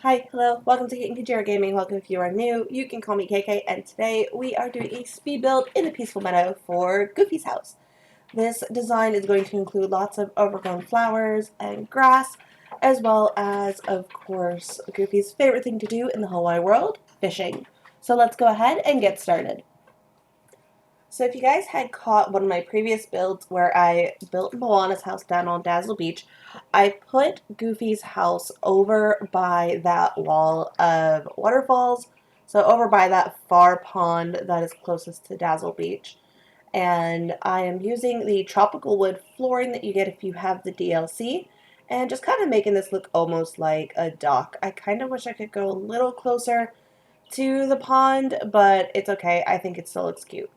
Hi, hello, welcome to Kate and Kajira Gaming. Welcome if you are new. You can call me KK, and today we are doing a speed build in the Peaceful Meadow for Goofy's house. This design is going to include lots of overgrown flowers and grass, as well as, of course, Goofy's favorite thing to do in the whole wide world, fishing. So let's go ahead and get started. So if you guys had caught one of my previous builds where I built Moana's house down on Dazzle Beach, I put Goofy's house over by that wall of waterfalls, so over by that far pond that is closest to Dazzle Beach. And I am using the tropical wood flooring that you get if you have the DLC, and just kind of making this look almost like a dock. I kind of wish I could go a little closer to the pond, but it's okay. I think it still looks cute.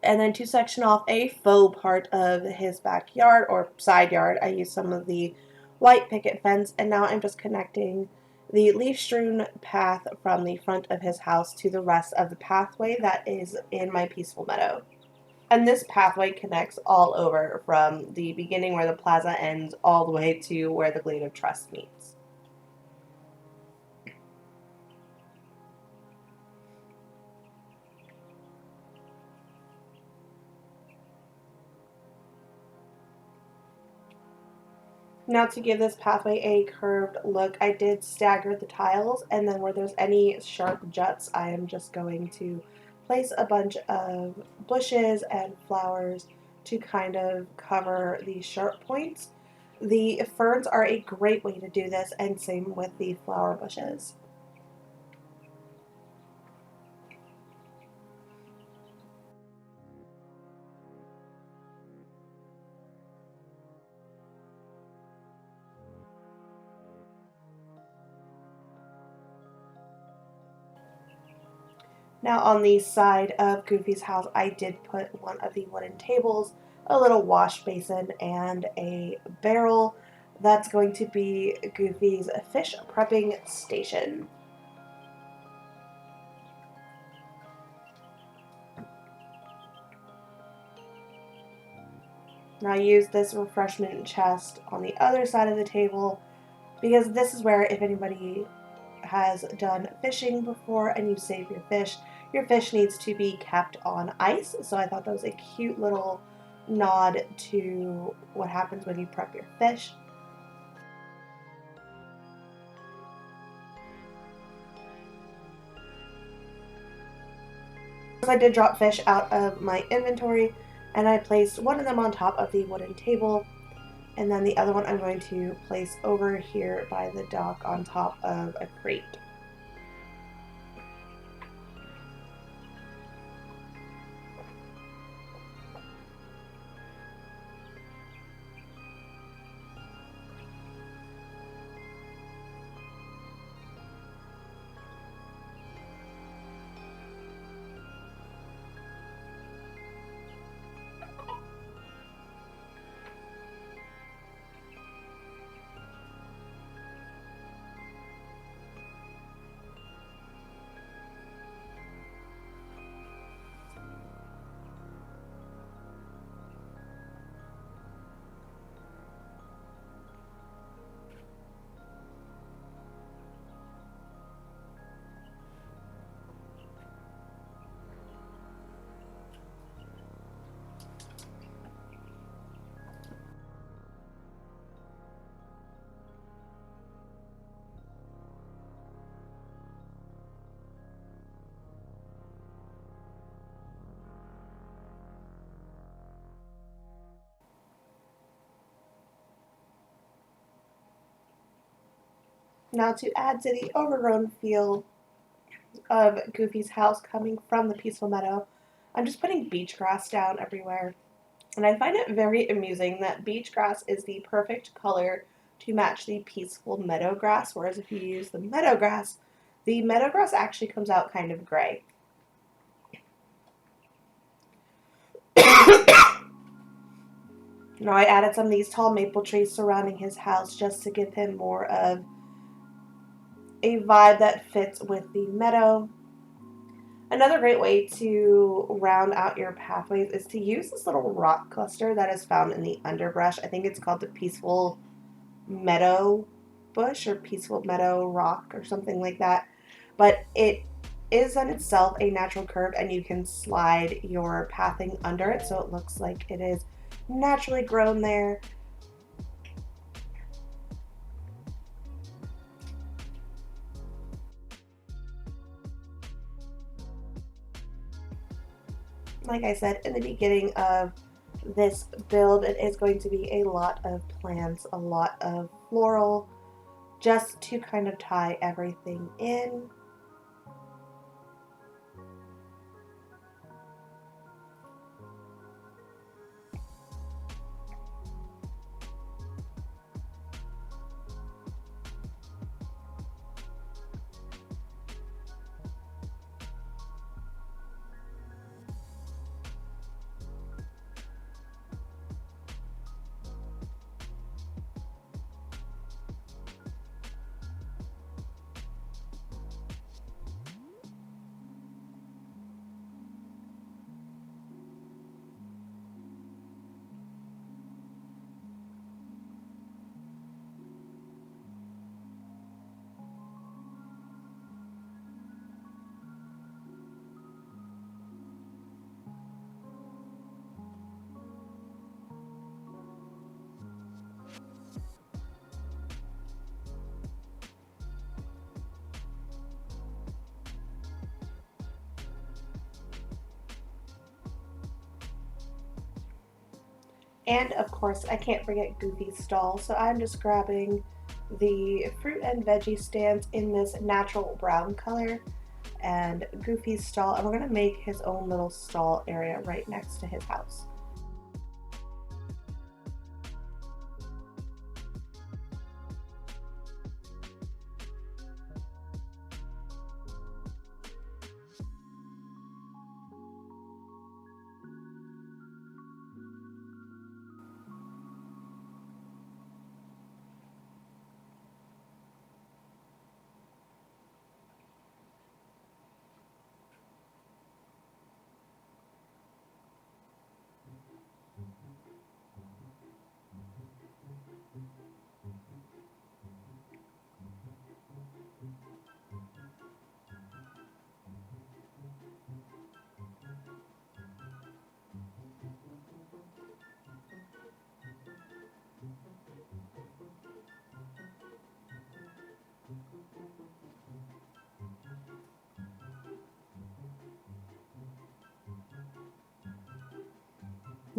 And then to section off a faux part of his backyard or side yard, I used some of the white picket fence, and now I'm just connecting the leaf-strewn path from the front of his house to the rest of the pathway that is in my peaceful meadow. And this pathway connects all over from the beginning where the plaza ends all the way to where the Glade of Trust meets. Now to give this pathway a curved look, I did stagger the tiles, and then where there's any sharp juts, I am just going to place a bunch of bushes and flowers to kind of cover the sharp points. The ferns are a great way to do this, and same with the flower bushes. Now on the side of Goofy's house, I did put one of the wooden tables, a little wash basin, and a barrel. That's going to be Goofy's fish prepping station. Now I use this refreshment chest on the other side of the table because this is where, if anybody has done fishing before and you save your fish needs to be kept on ice. So I thought that was a cute little nod to what happens when you prep your fish. I did drop fish out of my inventory, and I placed one of them on top of the wooden table, and then the other one I'm going to place over here by the dock on top of a crate. Now to add to the overgrown feel of Goofy's house coming from the peaceful meadow, I'm just putting beach grass down everywhere. And I find it very amusing that beach grass is the perfect color to match the peaceful meadow grass, whereas if you use the meadow grass actually comes out kind of gray. Now I added some of these tall maple trees surrounding his house just to give him more of a vibe that fits with the meadow. Another great way to round out your pathways is to use this little rock cluster that is found in the underbrush. I think it's called the Peaceful Meadow bush or peaceful meadow rock or something like that. But it is in itself a natural curve, and you can slide your pathing under it so it looks like it is naturally grown there. Like I said in the beginning of this build, it is going to be a lot of plants, a lot of floral, just to kind of tie everything in. And of course, I can't forget Goofy's stall, so I'm just grabbing the fruit and veggie stands in this natural brown color and Goofy's stall, and we're going to make his own little stall area right next to his house.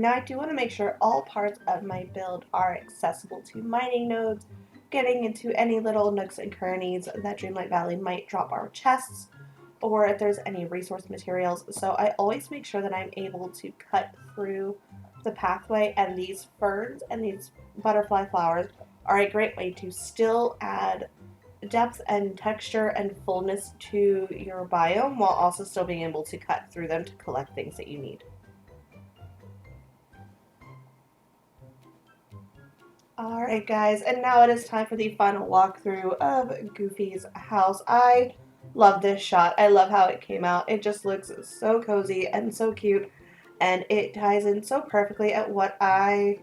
Now I do want to make sure all parts of my build are accessible to mining nodes, getting into any little nooks and crannies that Dreamlight Valley might drop our chests, or if there's any resource materials. So I always make sure that I'm able to cut through the pathway, and these ferns and these butterfly flowers are a great way to still add depth and texture and fullness to your biome while also still being able to cut through them to collect things that you need. Alright guys, and now it is time for the final walkthrough of Goofy's house. I love this shot. I love how it came out. It just looks so cozy and so cute, and it ties in so perfectly at what I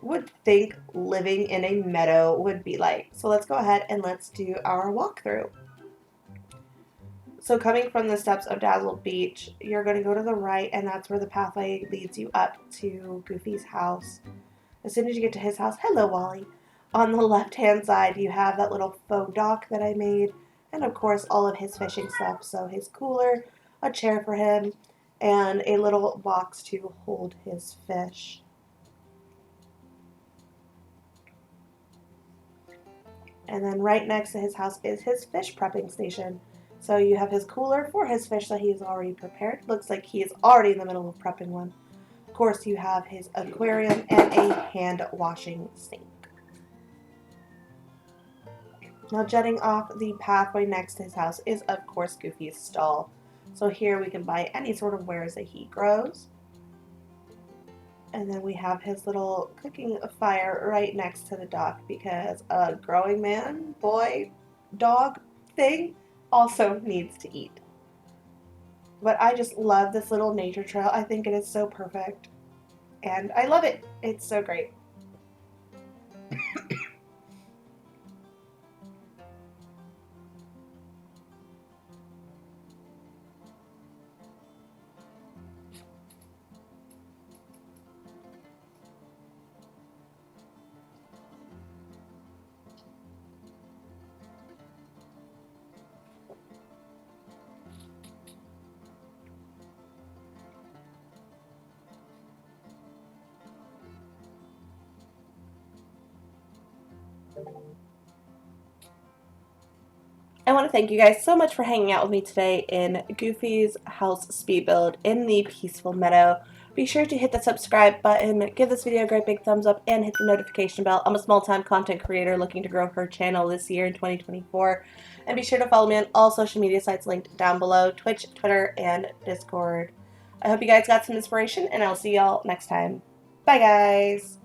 would think living in a meadow would be like. So let's go ahead and let's do our walkthrough. So coming from the steps of Dazzle Beach, you're going to go to the right, and that's where the pathway leads you up to Goofy's house. As soon as you get to his house, hello Wally. On the left hand side you have that little faux dock that I made, and of course all of his fishing stuff. So his cooler, a chair for him, and a little box to hold his fish. And then right next to his house is his fish prepping station. So you have his cooler for his fish that he has already prepared. Looks like he is already in the middle of prepping one. Of course, you have his aquarium and a hand washing sink. Now, jutting off the pathway next to his house is, of course, Goofy's stall. So here we can buy any sort of wares that he grows. And then we have his little cooking fire right next to the dock because a growing man, boy, dog thing also needs to eat. But I just love this little nature trail. I think it is so perfect. And I love it. It's so great. I want to thank you guys so much for hanging out with me today in Goofy's house speed build in the Peaceful Meadow. Be sure to hit the subscribe button, give this video a great big thumbs up, and hit the notification bell. I'm a small-time content creator looking to grow her channel this year in 2024. And be sure to follow me on all social media sites linked down below, Twitch, Twitter, and Discord. I hope you guys got some inspiration, and I'll see y'all next time. Bye, guys!